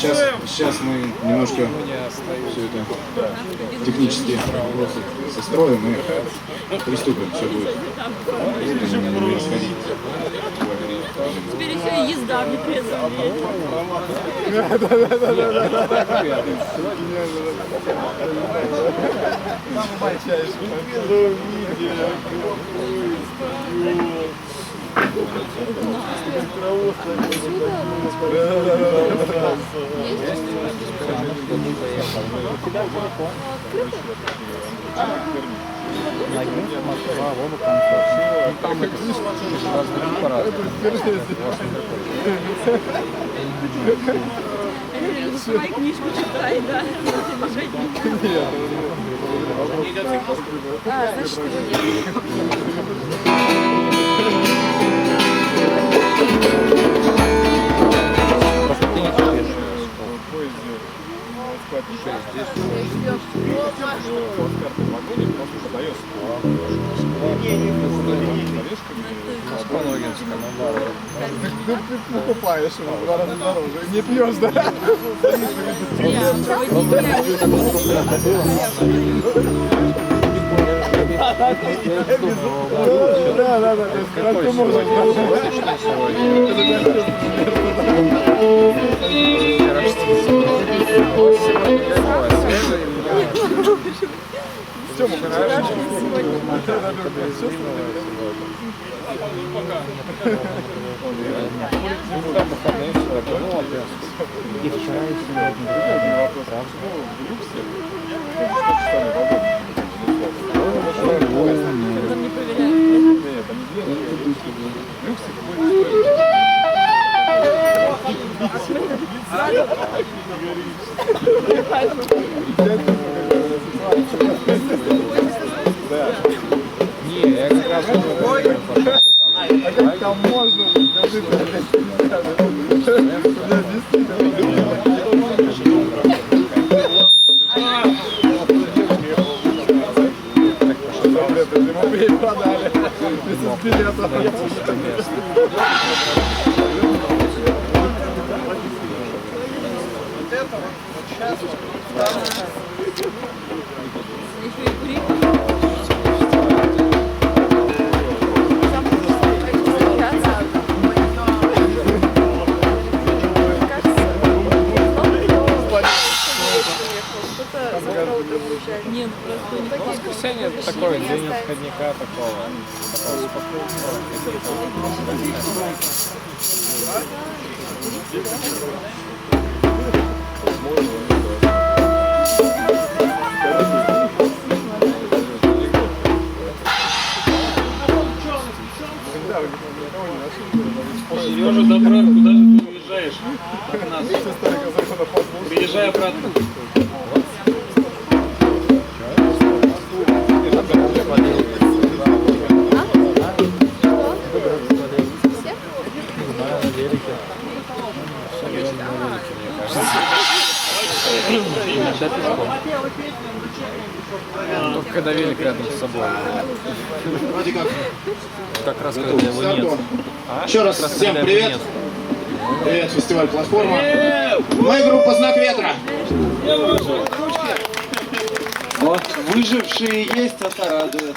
Сейчас мы немножко все это технические вопросы состроим и приступим, все будет происходить. Теперь еще и езда в непрезвом виде. Свои книжку читай, да. А, значит, его Ты покупаешь его в 2 раза дороже. Не пьешь, да? Да, то есть как можно. И вчера, и сегодня. Не, я как раз а как там можно? Скажи, продали. Без билета. Не, ну просто не воскресенье это такой день отходника такого Сережа, добро, куда же ты уезжаешь? От нас. Приезжай обратно. Только когда велик рядом с собой. Вроде как раз когда его нет. Еще раз всем привет. Привет, фестиваль «Платформа». Мы группа «Знак ветра». Вот, выжившие есть, это радует.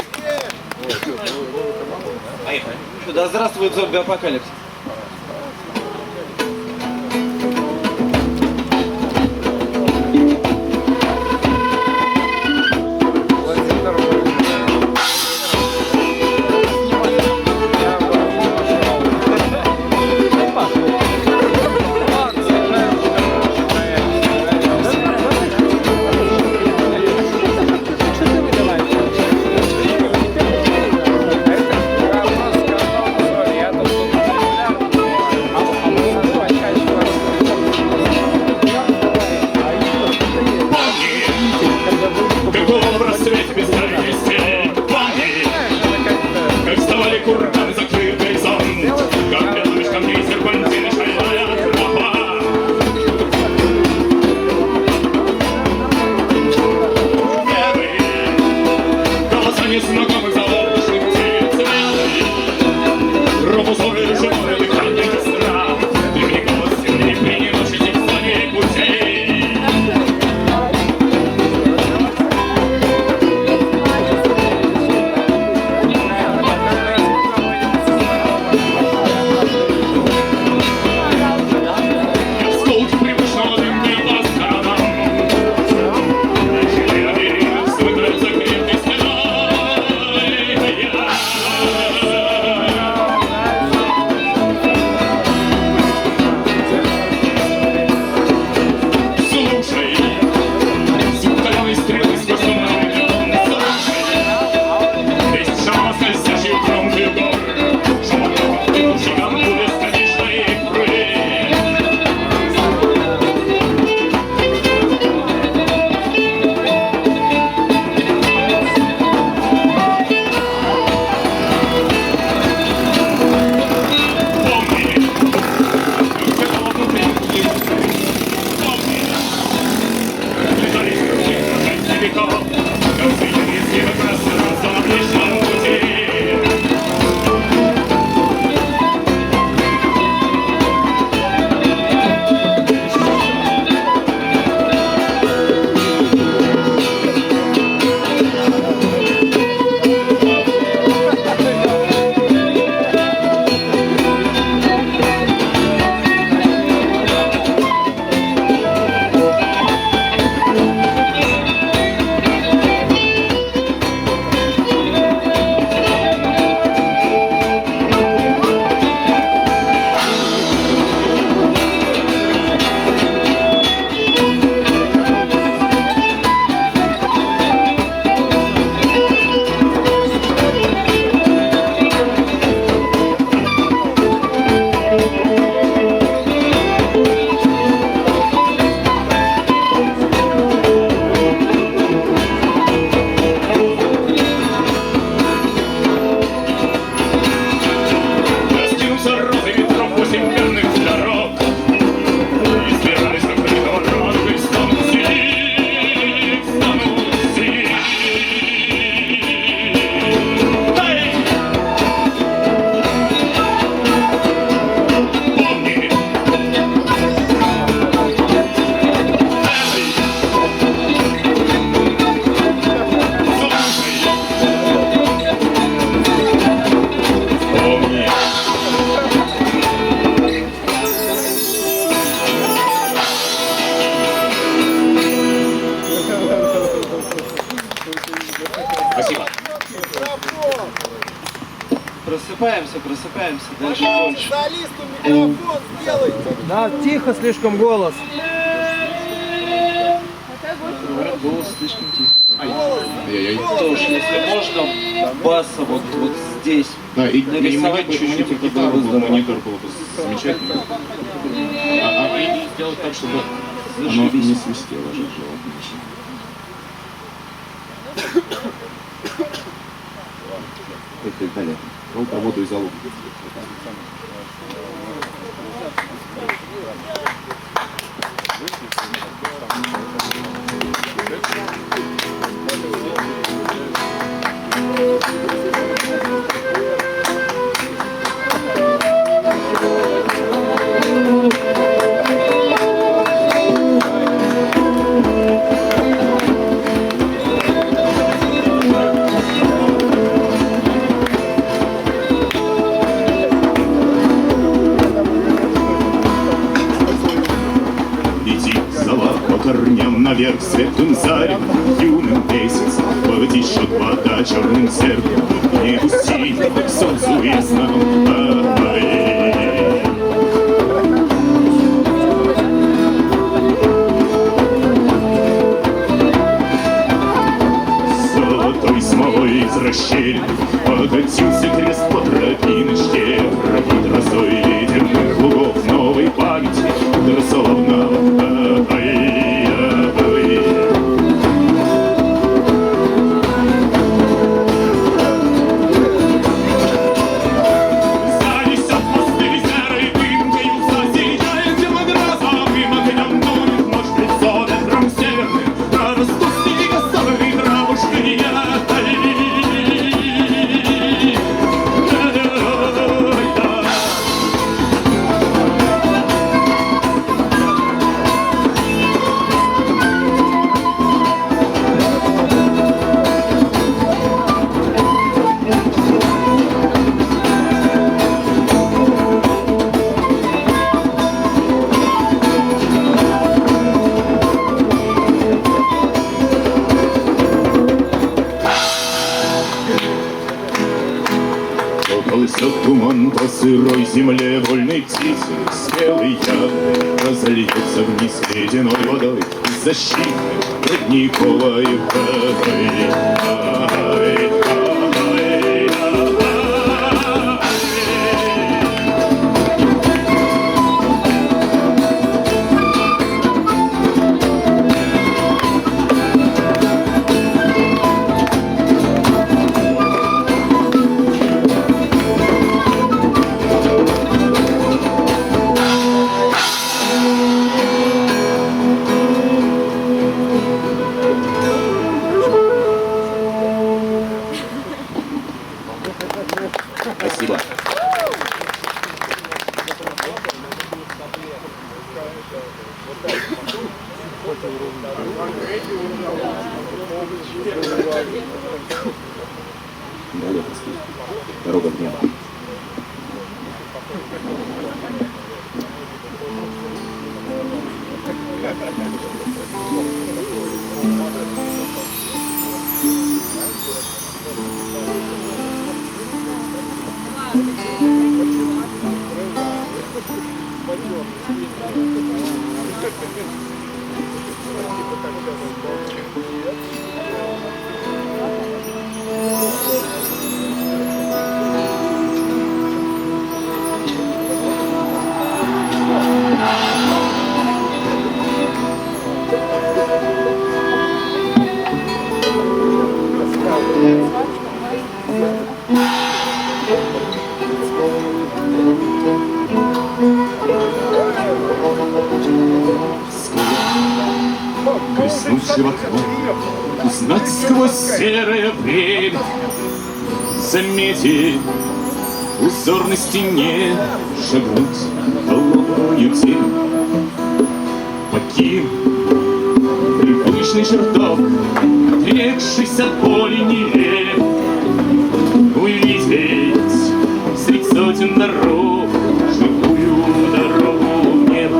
Да здравствует зомби-апокалипсис. Просыпаемся, просыпаемся. Дальше больше. Специалисту микрофон сделайте. Да, тихо слишком голос. Говорят, голос слишком тихий. Ай-яй-яй. Тоже, если можно, баса вот здесь. Да, и нарисовать чуть-чуть, это было бы здорово. монитор было бы замечательно. И сделать так, чтобы оно не свистело же. Это далее. Работаю за лук. Корням наверх светлым зарем, юным месяц, потечет вода черным зеркалом, не пустить к солнцу ясному. Золотой смолой из расщелин покатился крест по тропиночке, пробит росой ветерных лугов новой памяти красоловного. Колысет туман по сырой земле вольной птицы, спелый яд разольется вниз ледяной водой защитной родниковой водой. Спасибо. Далее, дорога в небо. Коснуться в окно, узнать сквозь серое время, заметить узор на стене, шагнуть в холодную тень, покинуть привычный чертог, отрекшийся от боли нелеп, увидеть средь сотен дорог живую дорогу в небо.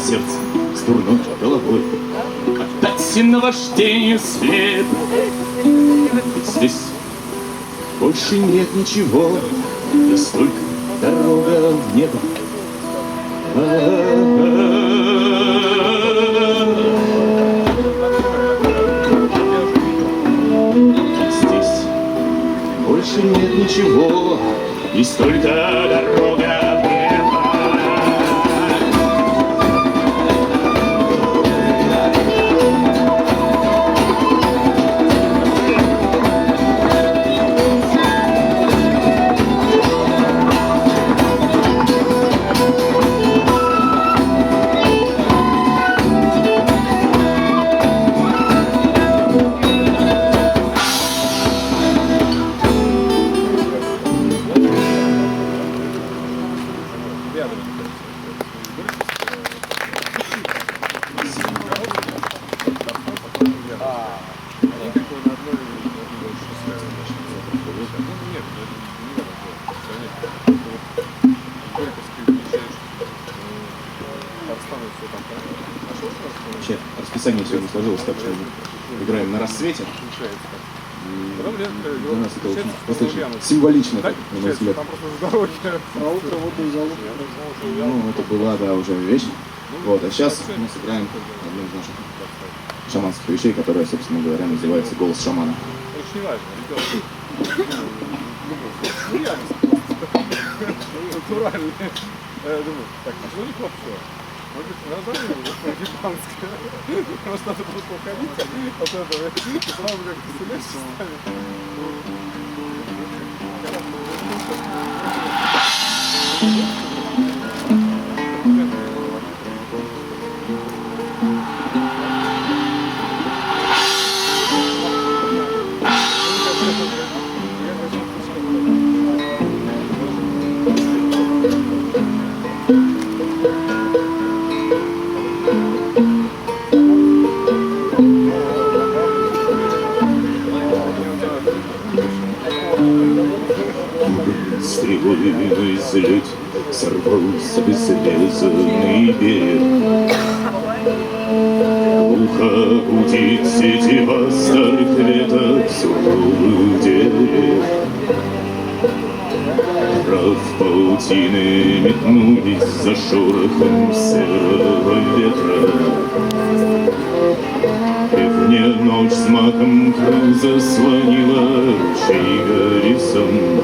сердце с дурной головой. Отдать наваждению след. Ведь здесь больше нет ничего, есть только дорога в небо. Здесь больше нет ничего, есть только дорога в небо. Вообще, расписание сегодня сложилось так, что мы играем на рассвете. Для нас это очень достаточно символично, так, на мой взгляд. Ну, это была, да, уже вещь. Вот, а сейчас мы сыграем одну из наших шаманских вещей, которая, собственно говоря, называется «Голос шамана». Очень важно. Натурально. Я думаю, так, а что у них вообще? Название японское. Просто надо было уходить от этого. И сразу как-то селешь Стрелой излють сорвался безрезанный берег. Глухо гудит сетева старых веток суровых деревьев. Прав паутины метнулись за шорохом серого ветра. И вне ночь с маком крыл заслонила ручей горизонт.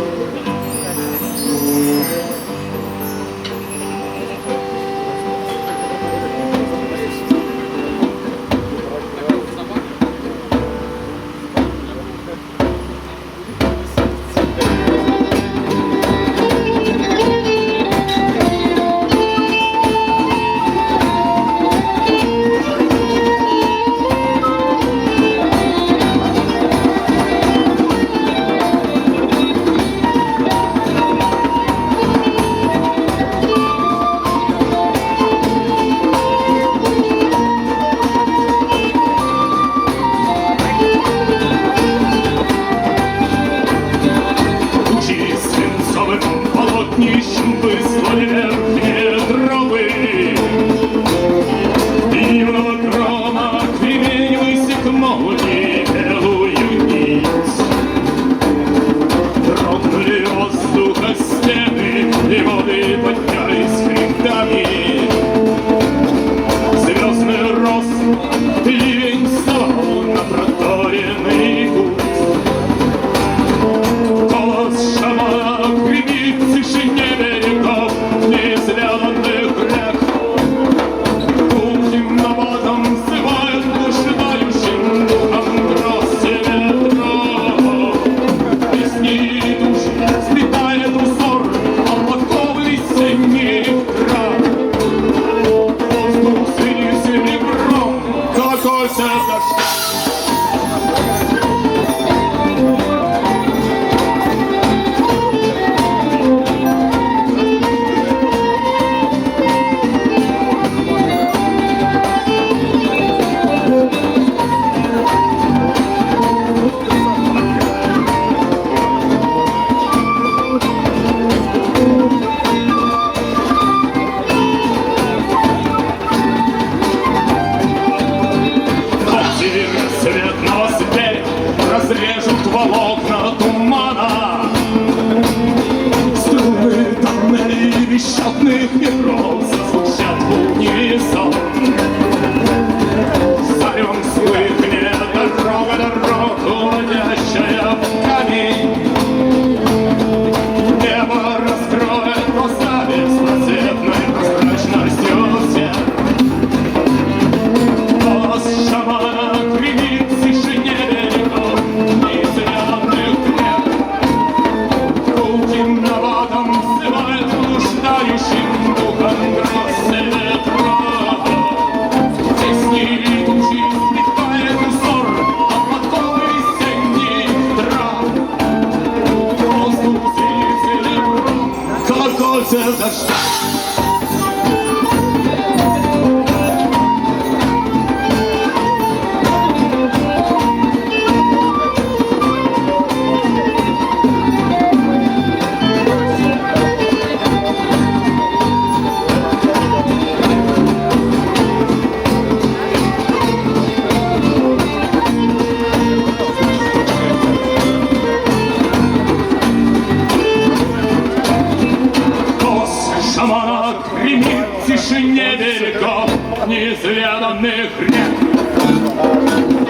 неизведанных рек.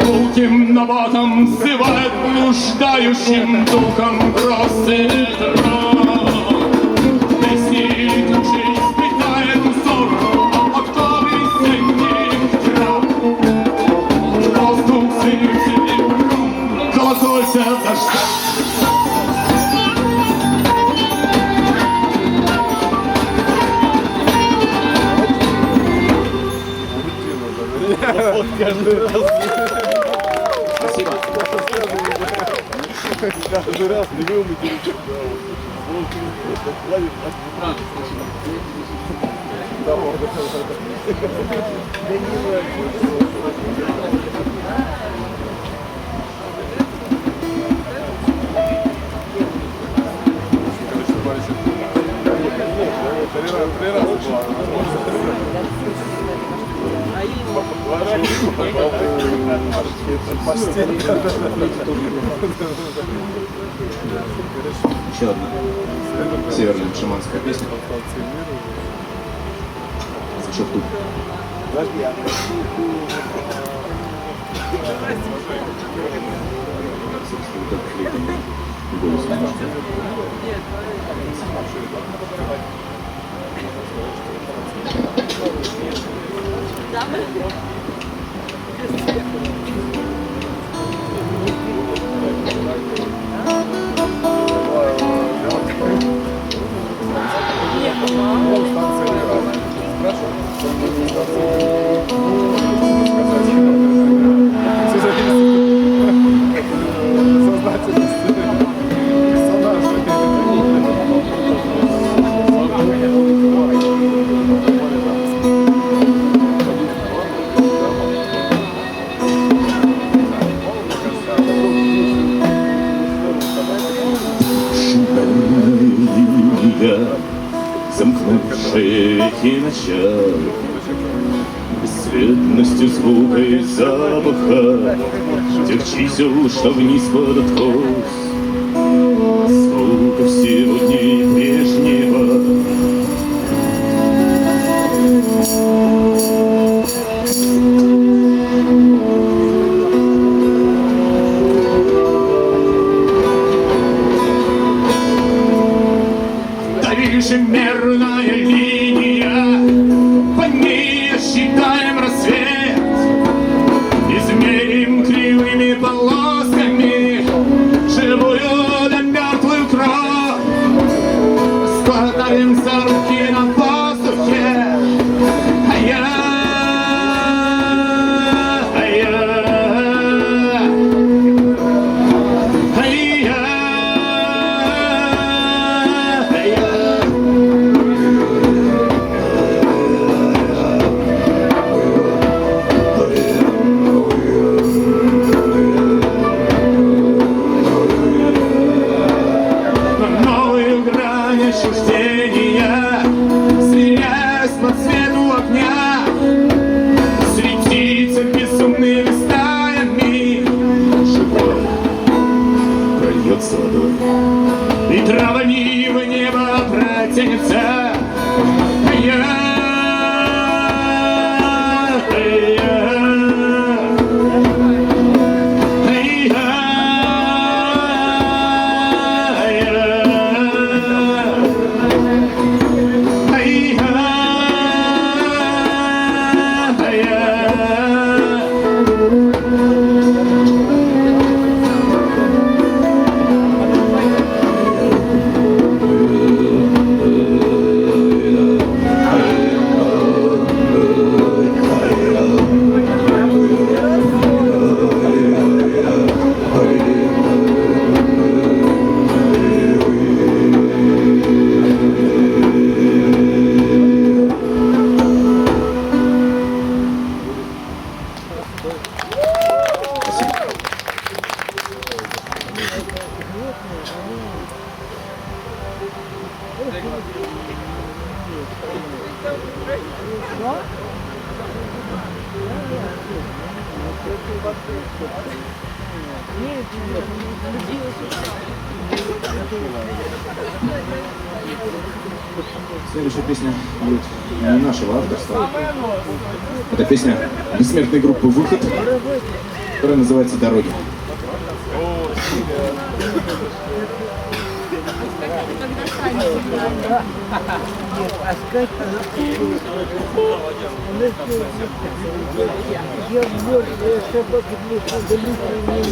Гулким наботом взывает блуждающим духом рассвет. Песни души сплетает узор октавы средних трав. Воздух сыпет колокольца дождя. Спасибо. Каждый раз не вымыть. Три раза было. Еще одна северная шаманская песня. Шаптук. Замкнувшие эти ночи бесцветностью звука и запаха тех чисел, что вниз под откос, сколько всего дней прежнего. Ежемерная линия, по ней считаем рассвет, измерим кривыми полосками живую да мертвую кровь, складаем за руки на воздухе, отчуждения, сверяясь по цвету огня, светится безумными стаями, живой прольется водой, и травами в небо протянется. Следующая песня будет не нашего авторства. Это песня бессмертной группы «Выход», которая называется «Дороги». Какая звездная ночь,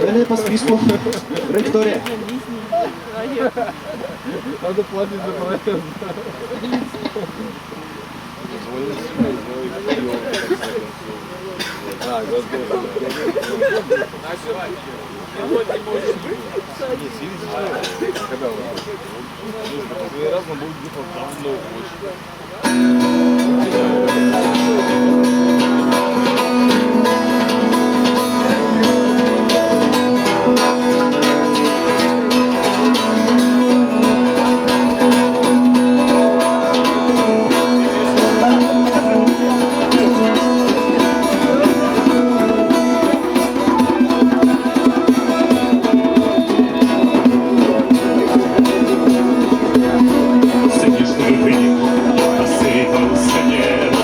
Далее по списку. Виктория. Надо платить за проезд. Снежный век осыпался небо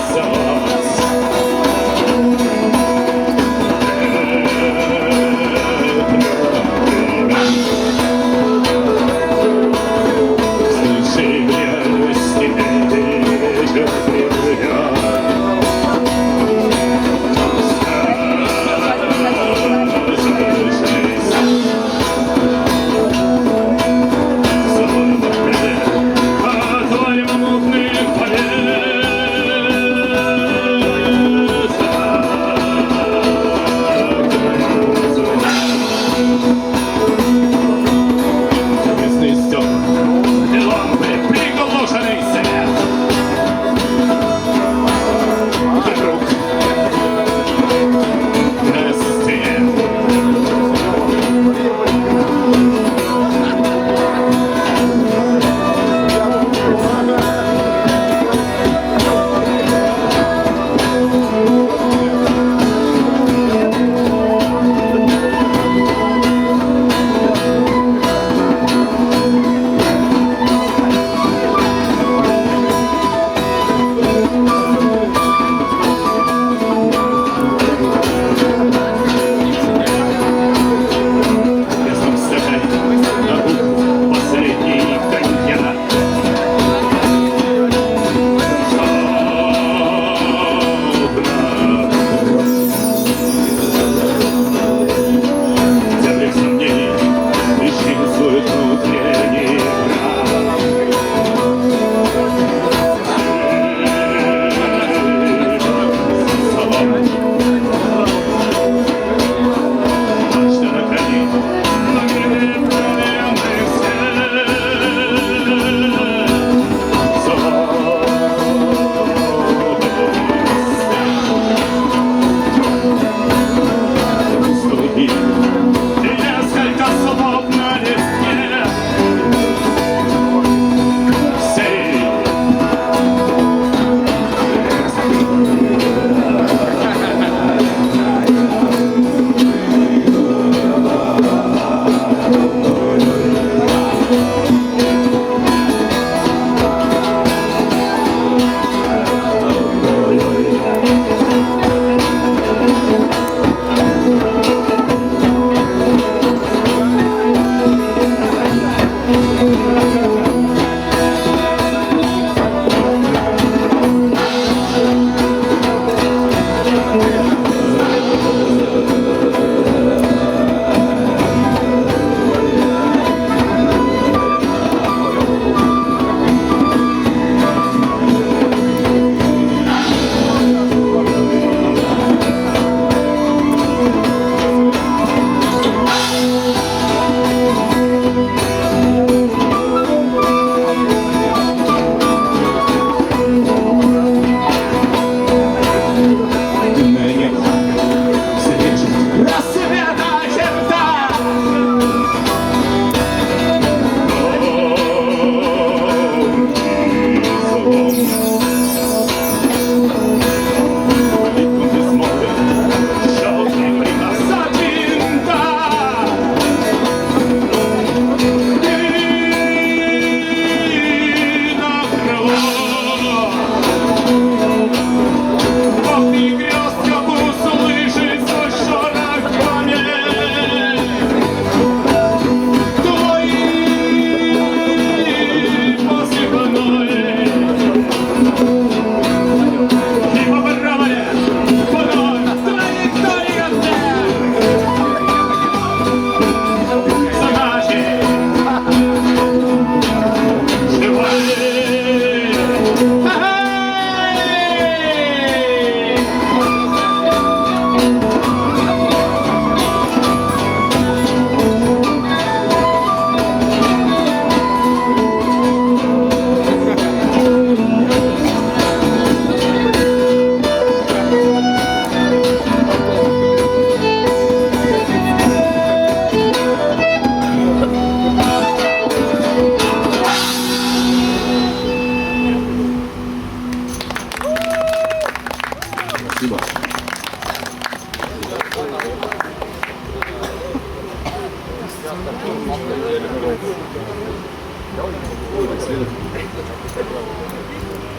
Спасибо.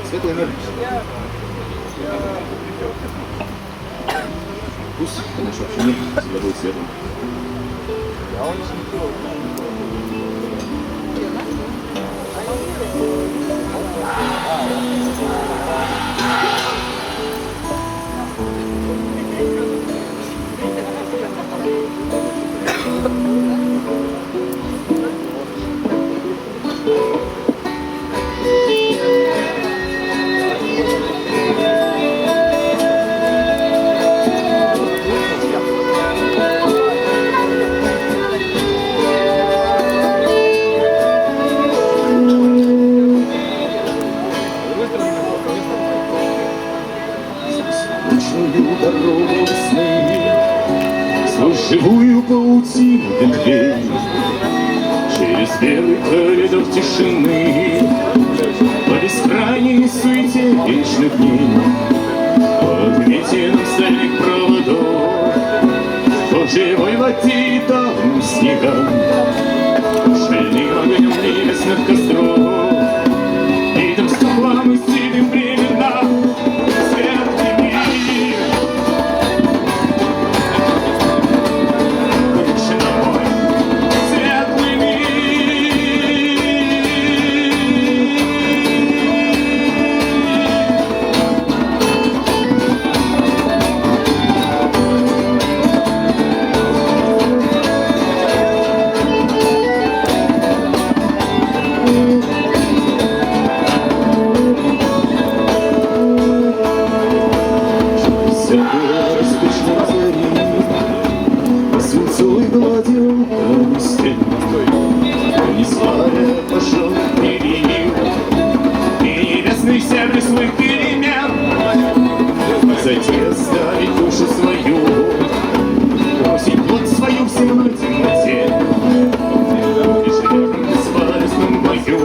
Светлый мир. Пусть наш общий мир всегда будет светлым. Скучную дорогу весны, сквозь живую паутину ветвей, через белый коридор тишины, по бескрайней суете вечных дней, по отметинам стальных проводов, по живой воде и давним снегам, шальным огнем небесных костров, видом стеклам и синим времена. Затем оставить душу свою, бросить плоть свою в земной темноте, и шляхом в бесполезном бою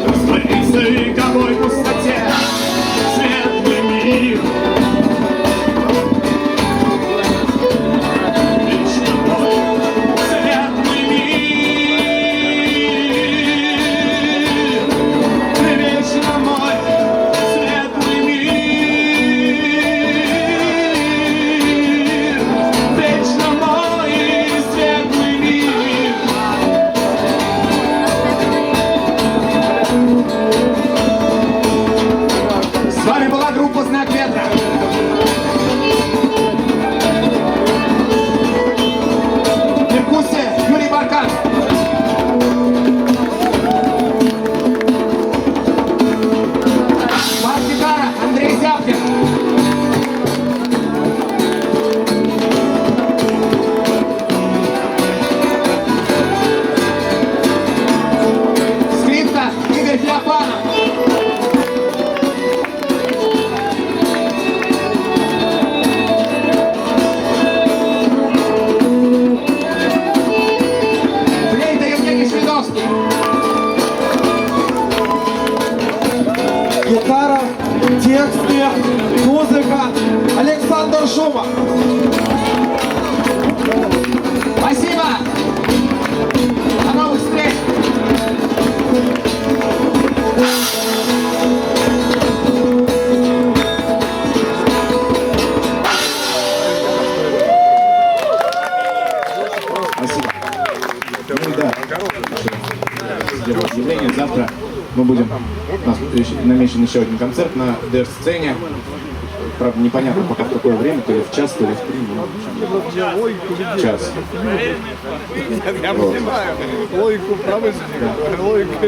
раствориться в вековой пустоте. Светлый мир, вечно мой светлый мир, вечно мой. С вами была группа «Знак ветра». Перкуссия Юрий Баркан. Бас-гитара Андрей Зябкин. Скрипка Игорь Феофанов. Гитара, тексты, музыка. Александр Шумов. Спасибо! До новых встреч! Спасибо. Ну да, сделаю объявление. Завтра мы будем, у нас намечен еще один концерт на ДР-сцене. Правда, непонятно пока в какое время, то ли в час, то ли в 3, час. Я понимаю логику правильно, логику